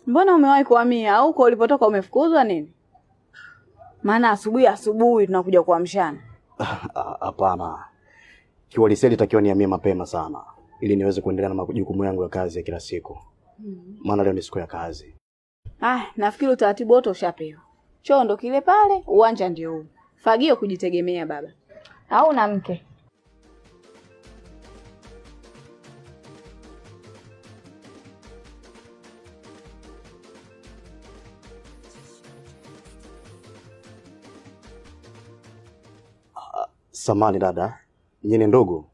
Mbona umewahi kuhamia au uko ulipotoka umefukuzwa nini? Maana asubuhi tunakuja kuamshana. Hapana. Kiuhalisia nitakiwa nihamie mapema sana ili niweze kuendelea na majukumu yangu ya kazi ya kila siku. Maana leo ni siku ya kazi. Nafikiri utaratibu wote ushapewa. Choo ndo kile pale, uwanja ndio huu. Fagio kujitegemea baba. Au na mke. Samani dada, nyinyi ni ndugu?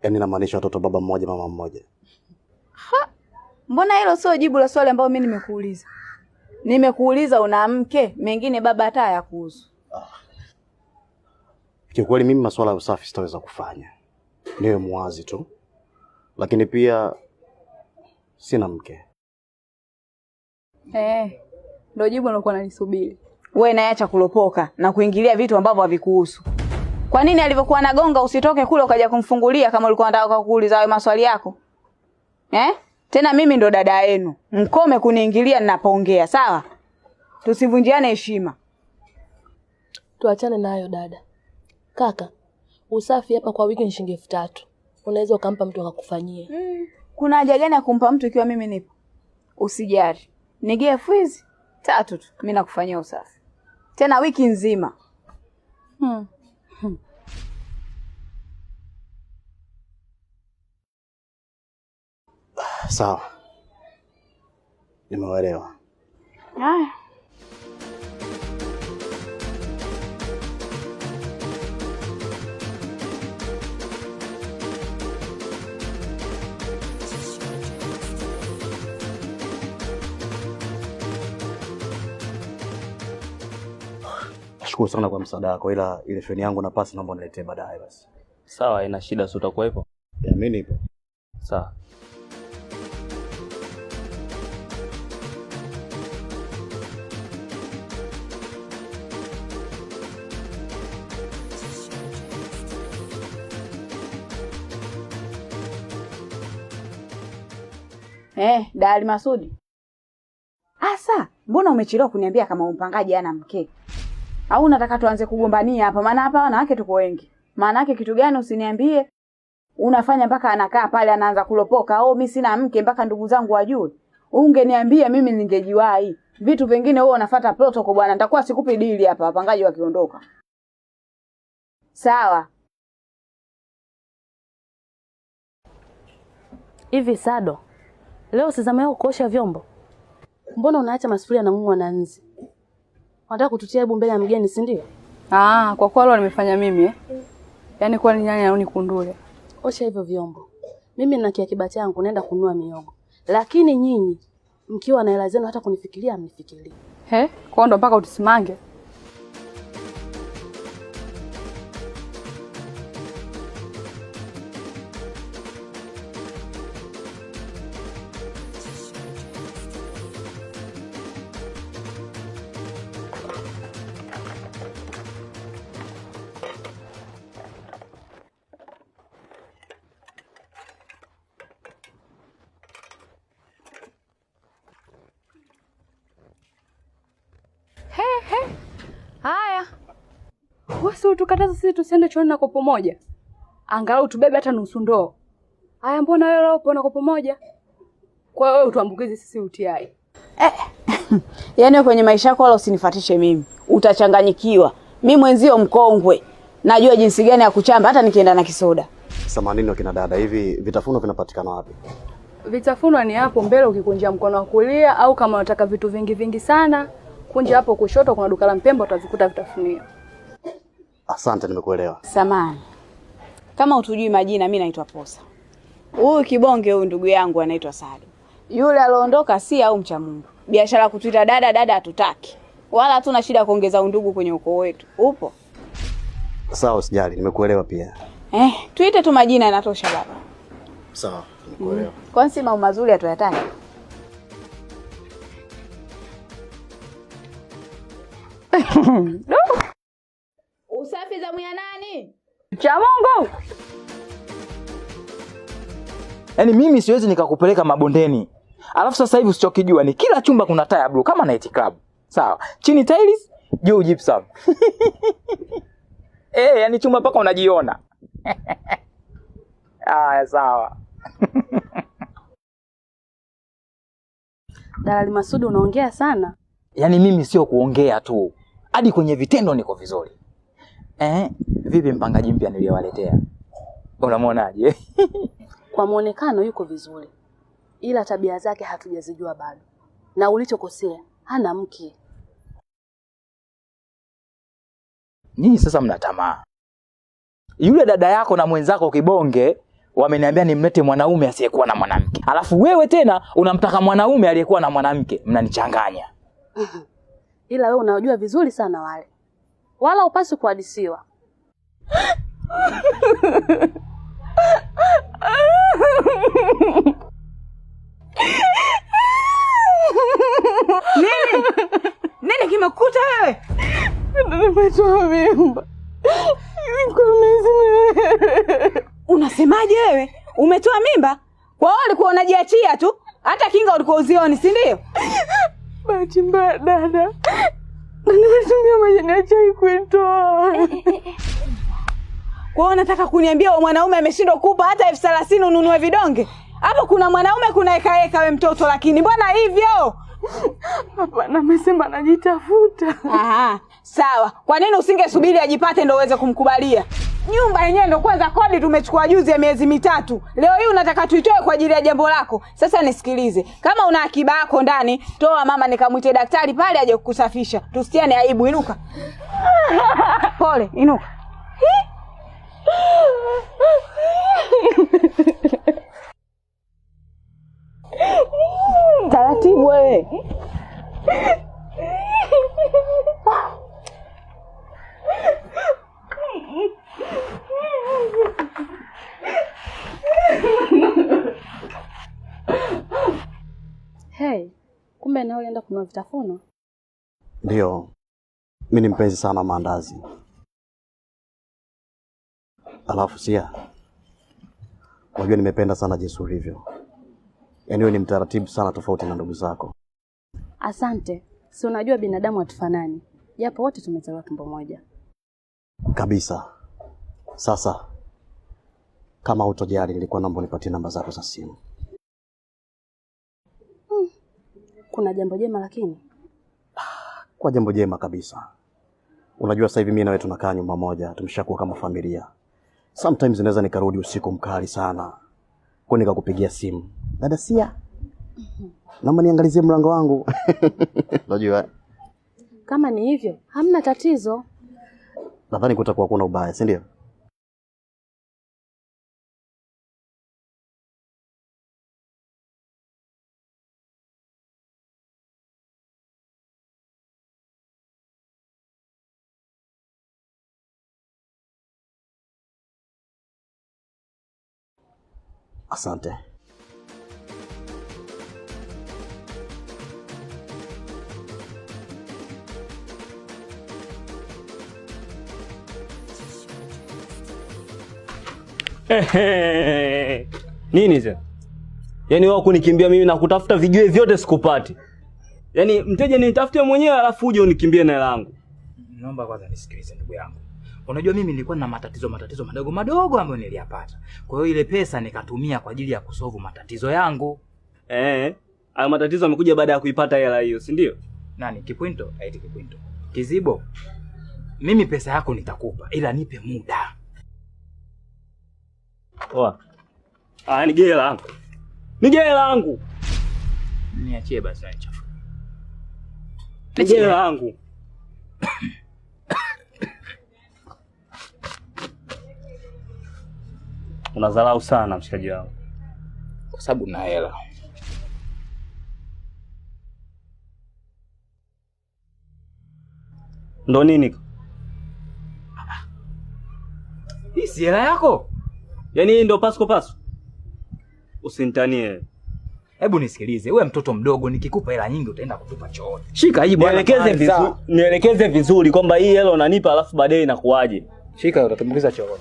Yaani namaanisha watoto baba mmoja mama mmoja. Mbona hilo sio jibu la swali ambalo mimi nimekuuliza? Nimekuuliza una mke, mengine baba hata hayakuhusu. Kiukweli mimi masuala ya usafi sitaweza kufanya. Niwe muwazi tu. Lakini pia sina mke. Ndio jibu nilokuwa nalisubiri. Wewe naacha kulopoka na kuingilia vitu ambavyo havikuhusu. Kwa nini alivyokuwa anagonga usitoke kule ukaja kumfungulia kama ulikuwa unataka kuuliza wewe maswali yako? Tena mimi ndo dada yenu. Mkome kuniingilia ninapoongea, sawa? Tusivunjiane heshima. Tuachane nayo dada. Kaka, usafi hapa kwa wiki ni shilingi 3000. Unaweza ukampa mtu akakufanyia. Kuna haja gani ya kumpa mtu ikiwa mimi nipo? Usijali. Nigee fuizi 3 tu. Mimi nakufanyia usafi. Tena wiki nzima. Sawa. Nimeelewa. Nashukuru sana kwa msaada wako, ila ile feni yangu na pasi naomba niletee baadaye basi. Sawa, ina shida, si utakuwepo? Mimi nipo. Sawa. Dali Masudi. Asa, mbona umechelewa kuniambia kama umpangaji ana mke? Au unataka tuanze kugombania hapa? Maana hapa wanawake tuko wengi. Maana yake kitu gani usiniambie? Unafanya mpaka anakaa pale anaanza kulopoka. Mimi sina mke mpaka ndugu zangu wajue. Ungeniambia mimi ningejiwahi. Vitu vingine wewe unafuata protocol bwana. Nitakuwa sikupi deal hapa wapangaji wakiondoka. Sawa. Hivi Sado, leo usizamea kuosha vyombo. Mbona unaacha masufuria na ng'ung'wa na nzi? Unataka kututia aibu mbele ya mgeni, si ndio? Kwa kuwa leo nimefanya mimi Yaani kwa ni nyanya au nikundule. Osha hivyo vyombo. Mimi nina kiakiba changu naenda kununua miogo. Lakini nyinyi mkiwa na hela zenu hata kunifikiria mnifikirie. Kwa ndo mpaka utusimange. Haya. Wasi utukataza sisi tusiende chooni na kopo moja. Angalau tubebe hata nusu ndoo. Haya, mbona wewe leo upo na kopo moja? Kwa hiyo wewe utuambukizi sisi UTI. Yaani kwenye maisha yako wala usinifuatishe mimi. Utachanganyikiwa. Mimi mwenzio mkongwe. Najua jinsi gani ya kuchamba hata nikienda na kisoda. Samanini wakina dada, hivi vitafunwa vinapatikana wapi? Vitafunwa ni hapo mbele ukikunjia mkono wa kulia, au kama unataka vitu vingi vingi sana, kunja hapo kushoto kuna duka la Mpemba utavikuta vitafunio. Asante, nimekuelewa. Samahani. Kama utujui majina, mimi naitwa Posa. Huyu kibonge huyu ndugu yangu anaitwa Sadi. Yule aliondoka si au mcha Mungu. Biashara kutuita dada hatutaki. Wala hatuna shida kuongeza undugu kwenye ukoo wetu. Upo? Sawa, usijali, nimekuelewa pia. Tuite tu majina yanatosha baba. Sawa, nikuelewa. Kwa nini mambo mazuri hatuyataki? Usafi zamu ya nani? Cha Mungu. Yaani mimi siwezi nikakupeleka mabondeni. Alafu sasa hivi usichokijua ni kila chumba kuna taa ya blue kama night club. Sawa. Chini tiles, juu gypsum. Yaani chumba paka unajiona. Sawa. Dalali Masudi, unaongea sana. Yaani mimi sio kuongea tu. Hadi kwenye vitendo niko vizuri. Vipi mpangaji mpya niliyowaletea? Unamwonaje? Kwa muonekano yuko vizuri, ila tabia zake hatujazijua bado. Na ulichokosea, hana mke. Nyinyi sasa mna tamaa. Yule dada yako na mwenzako Kibonge wameniambia nimlete mwanaume asiyekuwa na mwanamke. Alafu wewe tena unamtaka mwanaume aliyekuwa na mwanamke. Mnanichanganya. Ila wewe unajua vizuri sana wale. Wala upasi kuhadisiwa. Nini kimekuta wewe? Nimetoa mimba. Unasemaje wewe? Umetoa mimba? Kwa hiyo ulikuwa unajiachia tu? Hata kinga ulikuwa uzioni, si ndio? Bahati mbaya dada. Nimetumia majani ya chai kuitoa. Kwa hiyo unataka kuniambia wewe mwanaume ameshindwa kukupa hata 30,000 ununue vidonge? Hapo kuna mwanaume kuna eka wewe mtoto, lakini mbona hivyo? Hapana, amesema anajitafuta. Sawa. Kwa nini usingesubiri ajipate ndio uweze kumkubalia? Nyumba yenyewe ndio kwanza kodi tumechukua juzi ya miezi 3. Leo hii unataka tuitoe kwa ajili ya jambo lako. Sasa nisikilize. Kama una akiba yako ndani, toa mama nikamwite daktari pale aje kukusafisha. Tusitiane aibu, inuka. Pole, inuka. Taratibu wewe. Hey, kumbe nao ulienda kununua vitafuno? Ndio. Mimi ni mpenzi sana maandazi. Alafu sia. Unajua nimependa sana jinsi ulivyo. Yaani wewe ni mtaratibu sana tofauti na ndugu zako. Asante. Si unajua binadamu hatufanani. Japo wote tumezaliwa tumbo moja. Kabisa. Sasa kama hutojali nilikuwa naomba unipatie namba zako za simu. Kuna jambo jema lakini? Kwa jambo jema kabisa. Unajua sasa hivi mimi na wewe tunakaa nyumba moja, tumeshakuwa kama familia. Sometimes naweza nikarudi usiku mkali sana. Kwa nikakupigia simu. Dada Sia. Naomba niangalizie mlango wangu. Unajua? Kama ni hivyo, hamna tatizo. Nadhani kutakuwa kuna ubaya, si ndio? Asante. Nini sasa? Yaani wao kunikimbia mimi na kutafuta vijue vyote sikupati. Yaani mteja nitafutie mwenyewe alafu uje unikimbie na hela yangu. Naomba kwanza nisikilize ndugu yangu. Unajua mimi nilikuwa na matatizo madogo ambayo niliyapata. Kwa hiyo ile pesa nikatumia kwa ajili ya kusolve matatizo yangu. Hayo matatizo yamekuja baada ya kuipata hela hiyo, si ndio? Nani Kipwinto? Aiti Kipwinto. Kizibo. Mimi pesa yako nitakupa ila nipe muda. Poa. Nige hela yangu. Nige hela yangu. Niachie basi na chafu. Nige hela yangu. Unadharau sana mshikaji wangu. Kwa sababu na hela. Ndo nini? Hii si hela yako? Yaani hii ndio pasko pasko? Usinitanie. Hebu nisikilize, wewe mtoto mdogo, nikikupa hela nyingi utaenda kutupa chooni. Shika hii bwana. Nielekeze vizuri kwamba hii hela unanipa alafu baadaye inakuaje? Shika utatumbukiza chooni.